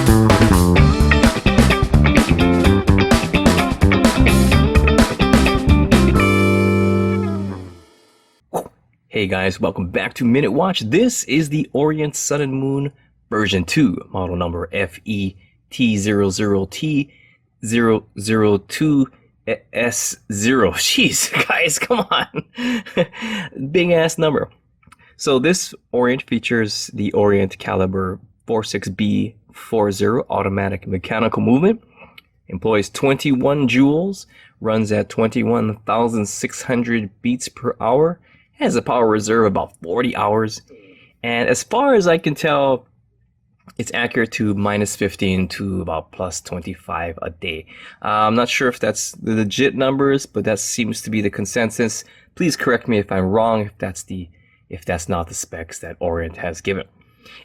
Hey guys, welcome back to Minute Watch. This is the Orient Sun and Moon version 2, model number FET002S0. Jeez, guys, come on. Big ass number. So this Orient features the Orient caliber 46B40 automatic mechanical movement, employs 21 joules, runs at 21,600 beats per hour, has a power reserve of about 40 hours, and as far as I can tell, it's accurate to -15 to about +25 a day. I'm not sure if that's the legit numbers, but that seems to be the consensus. Please correct me if I'm wrong, if that's not the specs that Orient has given.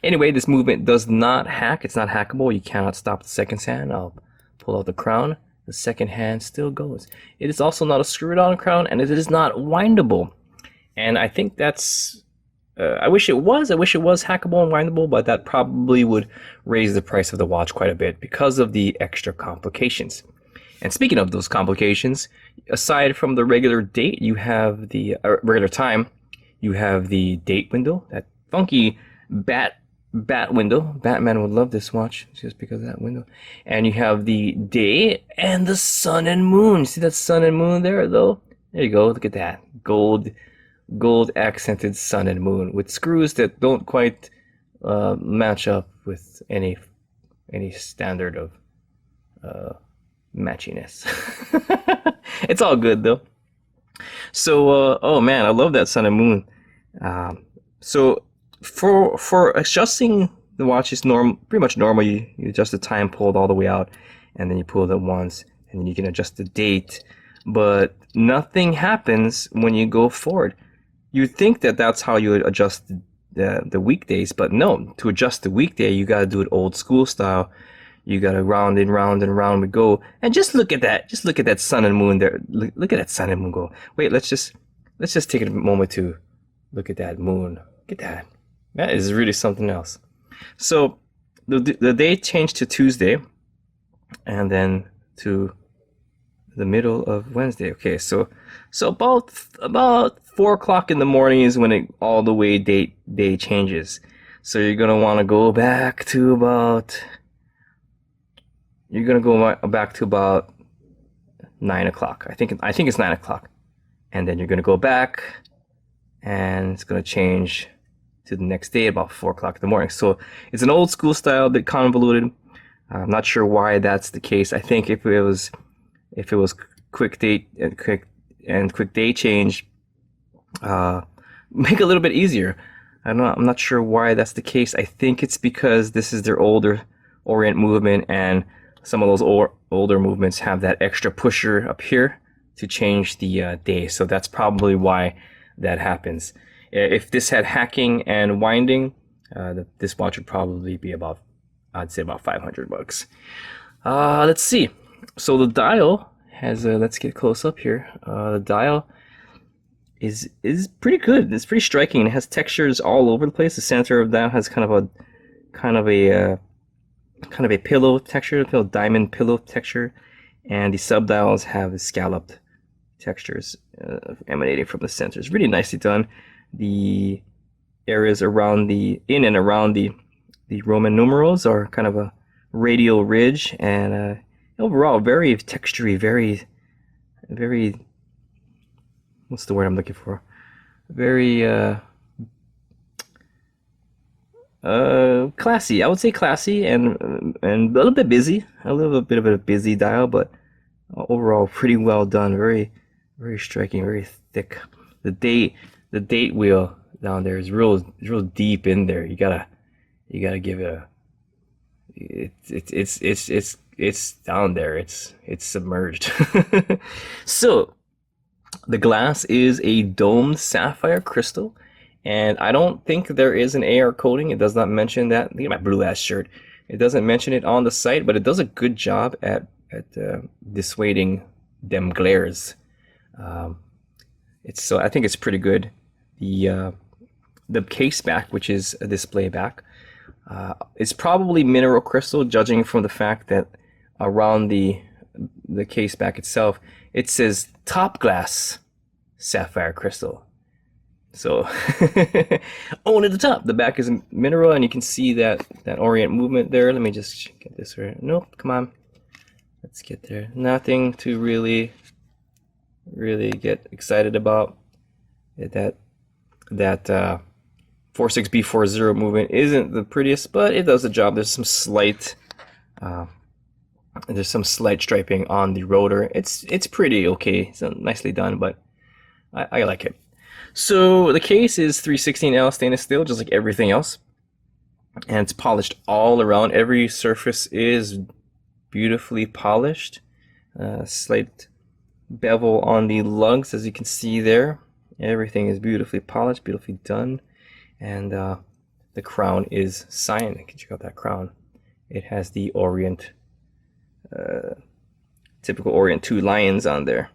Anyway, this movement does not hack. It's not hackable. You cannot stop the second hand. I'll pull out the crown. The second hand still goes. It is also not a screwed-on crown, and it is not windable. And I think that's, I wish it was hackable and windable, but that probably would raise the price of the watch quite a bit because of the extra complications. And speaking of those complications, aside from the regular date, you have the regular time, you have the date window, that funky bat window. Batman would love this watch just because of that window. And you have the day and the sun and moon. See that sun and moon there though? There you go, look at that. Gold accented sun and moon with screws that don't quite match up with any standard of matchiness. It's all good though. So oh man, I love that sun and moon. So for adjusting the watch is pretty much normal. You adjust the time, pull it all the way out, and then you pull it once, and then you can adjust the date. But nothing happens when you go forward. You'd think that that's how you would adjust the weekdays, but no. To adjust the weekday, you gotta do it old school style. You gotta round and round and round we go. And just look at that. Just look at that sun and moon there. Look at that sun and moon go. Wait, let's just take a moment to look at that moon. Look at that. That is really something else. So the day changed to Tuesday, and then to the middle of Wednesday. Okay, so about 4 o'clock in the morning is when all the way day changes. So you're gonna want to go back to about 9 o'clock. I think it's 9 o'clock, and then you're gonna go back, and it's gonna change to the next day about 4 o'clock in the morning. So it's an old school style, a bit convoluted. I'm not sure why that's the case. I think if it was quick date and quick day change, make it a little bit easier. I'm not sure why that's the case. I think it's because this is their older Orient movement, and some of those older movements have that extra pusher up here to change the day. So that's probably why that happens. If this had hacking and winding, this watch would probably be about, I'd say about $500. Let's see. So the dial has let's get close up here. The dial is pretty good. It's pretty striking. It has textures all over the place. The center of that has kind of a pillow texture, diamond pillow texture, and the subdials have scalloped textures emanating from the center. It's really nicely done. The areas around in and around the Roman numerals are kind of a radial ridge, and overall very textury, very what's the word I'm looking for? Very classy. I would say classy and a little bit busy. A little bit of a busy dial, but overall pretty well done. Very striking, very thick. The date wheel down there is real deep in there. You gotta give it a. It's down there. It's submerged. So the glass is a domed sapphire crystal, and I don't think there is an AR coating. It does not mention that. Look at my blue ass shirt. It doesn't mention it on the site, but it does a good job at dissuading them glares. So I think it's pretty good. The case back, which is a display back, It's probably mineral crystal, judging from the fact that around the case back itself, it says top glass sapphire crystal. So, oh, and at the top, the back is mineral, and you can see that Orient movement there. Let me just get this right. Nope, come on. Let's get there. Nothing to really get excited about. That 46B40 movement isn't the prettiest, but it does the job. There's some slight striping on the rotor. It's pretty okay. It's nicely done, but I like it. So the case is 316L stainless steel, just like everything else, and it's polished all around. Every surface is beautifully polished. Slight bevel on the lugs, as you can see there. Everything is beautifully polished, beautifully done, and the crown is cyan. You can check out that crown. It has the Orient, typical Orient 2 lions on there.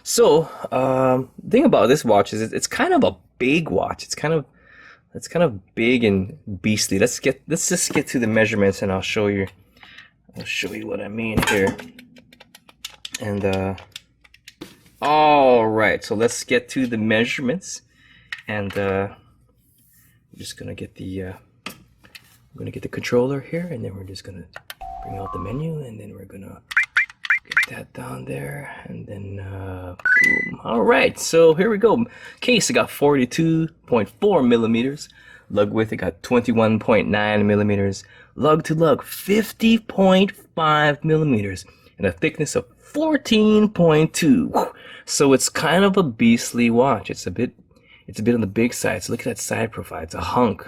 So the thing about this watch is it's kind of a big watch. It's kind of big and beastly. Let's just get to the measurements, and I'll show you what I mean here. And all right, so let's get to the measurements, and I'm just gonna get the controller here, and then we're just gonna bring out the menu, and then we're gonna get that down there, and then boom. All right, so here we go. Case, I got 42.4 millimeters. Lug width, I got 21.9 millimeters. Lug to lug, 50.5 millimeters, and a thickness of 14.2. So it's kind of a beastly watch. It's a bit on the big side. So look at that side profile. It's a hunk.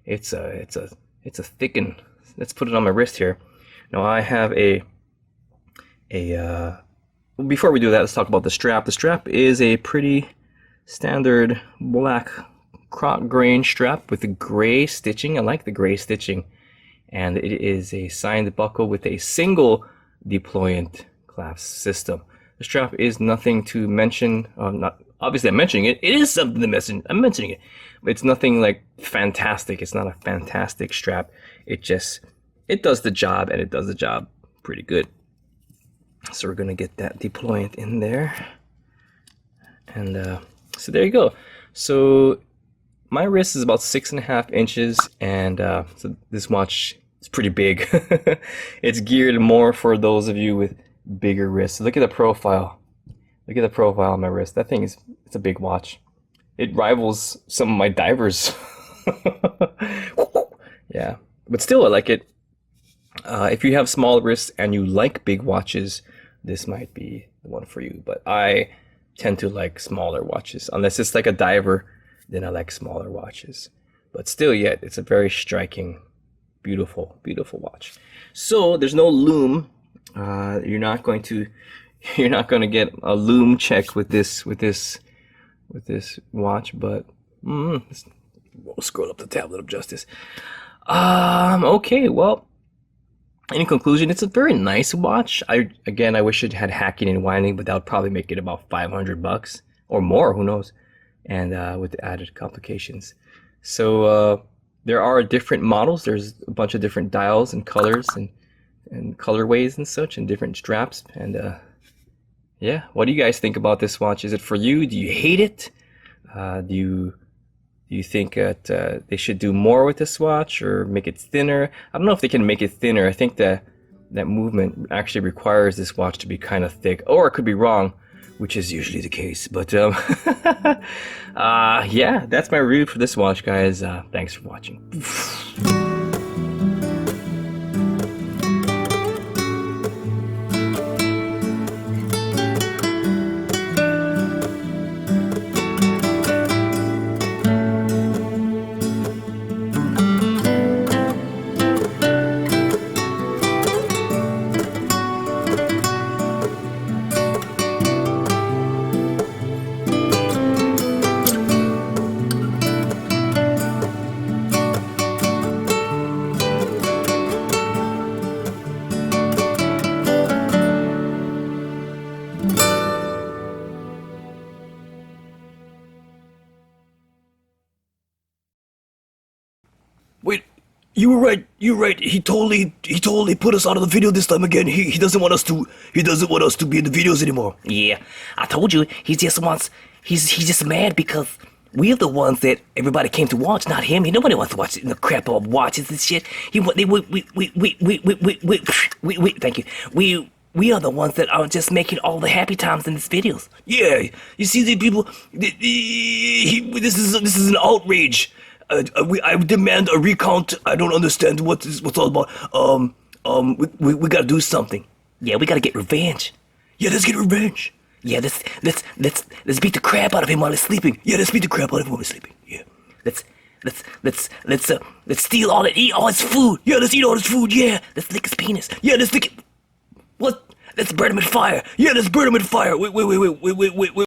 It's a thicken. Let's put it on my wrist here. Now I have before we do that, let's talk about the strap. The strap is a pretty standard black croc grain strap with the gray stitching. I like the gray stitching, and it is a signed buckle with a single deployant clasp system. The strap is nothing to mention. Not obviously, I'm mentioning it. It is something to mention. I'm mentioning it. It's nothing like fantastic. It's not a fantastic strap. It does the job, and it does the job pretty good. So we're gonna get that deployant in there, and so there you go. So my wrist is about 6.5 inches, and so this watch is pretty big. It's geared more for those of you with bigger wrists. Look at the profile. Look at the profile on my wrist. That thing it's a big watch. It rivals some of my divers. Yeah, but still, I like it. If you have small wrists and you like big watches, this might be the one for you. But I tend to like smaller watches. Unless it's like a diver, then I like smaller watches. But still, yet it's a very striking, beautiful, beautiful watch. So there's no lume. You're not going to get a lume check with this watch. But we'll scroll up the tablet of justice. Okay, well. In conclusion, it's a very nice watch. I wish it had hacking and winding, but that would probably make it about $500 or more, who knows, and with the added complications. So there are different models. There's a bunch of different dials and colors and colorways and such, and different straps. And yeah, what do you guys think about this watch? Is it for you? Do you hate it? Do you think that they should do more with this watch or make it thinner? I don't know if they can make it thinner. I think that movement actually requires this watch to be kind of thick, or it could be wrong, which is usually the case. But yeah, that's my review for this watch, guys. Thanks for watching. you were right. You're right. He totally put us out of the video this time again. He doesn't want us to be in the videos anymore. Yeah, I told you, he's just mad because we're the ones that everybody came to watch, not him. Nobody wants to watch the crap all watches and shit. Thank you. We are the ones that are just making all the happy times in these videos. Yeah, you see the people. This is an outrage. I demand a recount. I don't understand what's all about. We gotta do something. Yeah, we gotta get revenge. Yeah, let's get revenge. Yeah, let's beat the crap out of him while he's sleeping. Yeah, let's beat the crap out of him while he's sleeping. Yeah. Let's steal all and eat all his food. Yeah, let's eat all his food. Yeah. Let's lick his penis. Yeah, let's lick it. What? Let's burn him in fire. Yeah, let's burn him in fire. Wait.